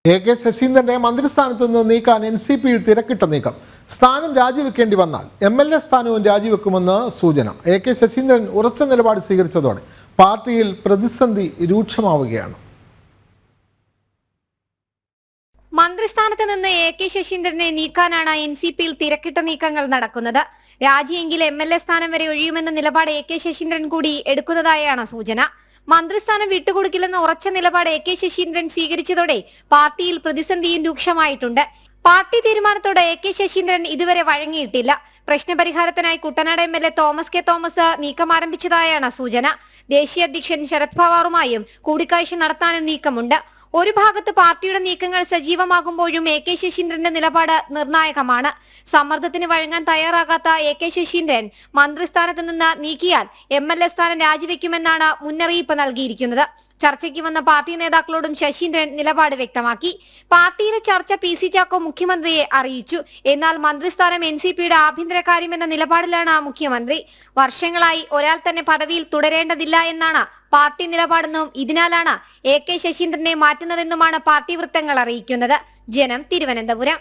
K ശശീന്ദ്രനെ മന്ത്രിസ്ഥാനത്ത് നിന്ന് നീക്കാൻ NCPയിൽ തിരക്കിട്ട നീക്കം. സ്ഥാനം രാജിവെക്കേണ്ടി വന്നാൽ MLA സ്ഥാനവും രാജിവെക്കുമെന്ന് സൂചന. കെ ശശീന്ദ്രൻ ഉറച്ച നിലപാട് സ്വീകരിച്ചതോടെ പാർട്ടിയിൽ പ്രതിസന്ധി രൂക്ഷമാവുകയാണ്. മന്ത്രിസ്ഥാനത്ത് നിന്ന് കെ ശശീന്ദ്രനെ നീക്കാനാണ് NCPയിൽ തിരക്കിട്ട നീക്കങ്ങൾ നടക്കുന്നത്. രാജിയെങ്കിൽ MLA സ്ഥാനം വരെ ഒഴിയുമെന്ന നിലപാട് കെ ശശീന്ദ്രൻ കൂടി എടുക്കുന്നതായാണ് സൂചന. മന്ത്രിസ്ഥാനം വിട്ടുകൊടുക്കില്ലെന്ന ഉറച്ച നിലപാട് കെ ശശീന്ദ്രൻ സ്വീകരിച്ചതോടെ പാർട്ടിയിൽ പ്രതിസന്ധിയും രൂക്ഷമായിട്ടുണ്ട്. പാർട്ടി തീരുമാനത്തോട് കെ ശശീന്ദ്രൻ ഇതുവരെ വഴങ്ങിയിട്ടില്ല. പ്രശ്നപരിഹാരത്തിനായി കുട്ടനാട് MLA തോമസ് കെ തോമസ് നീക്കം ആരംഭിച്ചതായാണ് സൂചന. ദേശീയ അധ്യക്ഷൻ ശരത് പവാറുമായും കൂടിക്കാഴ്ച നടത്താനും നീക്കമുണ്ട്. ഒരു ഭാഗത്ത് പാർട്ടിയുടെ നീക്കങ്ങൾ സജീവമാകുമ്പോഴും കെ ശശീന്ദ്രന്റെ നിലപാട് നിർണായകമാണ്. സമ്മർദ്ദത്തിന് വഴങ്ങാൻ തയ്യാറാകാത്ത കെ ശശീന്ദ്രൻ മന്ത്രിസ്ഥാനത്ത് നിന്ന് നീക്കിയാൽ MLA സ്ഥാനം രാജിവെക്കുമെന്നാണ് മുന്നറിയിപ്പ് നൽകിയിരിക്കുന്നത്. ചർച്ചയ്ക്ക് വന്ന പാർട്ടി നേതാക്കളോടും ശശീന്ദ്രൻ നിലപാട് വ്യക്തമാക്കി. പാർട്ടിയിലെ ചർച്ച PC ചാക്കോ മുഖ്യമന്ത്രിയെ അറിയിച്ചു. എന്നാൽ മന്ത്രിസ്ഥാനം NCPയുടെ ആഭ്യന്തര കാര്യമെന്ന നിലപാടിലാണ് മുഖ്യമന്ത്രി. വർഷങ്ങളായി ഒരാൾ തന്നെ പദവിയിൽ തുടരേണ്ടതില്ല എന്നാണ് പാർട്ടി നിലപാടെന്നും ഇതിനാലാണ് കെ ശശീന്ദ്രനെ മാറ്റുന്നതെന്നുമാണ് പാർട്ടി വൃത്തങ്ങൾ അറിയിക്കുന്നത്. ജനം, തിരുവനന്തപുരം.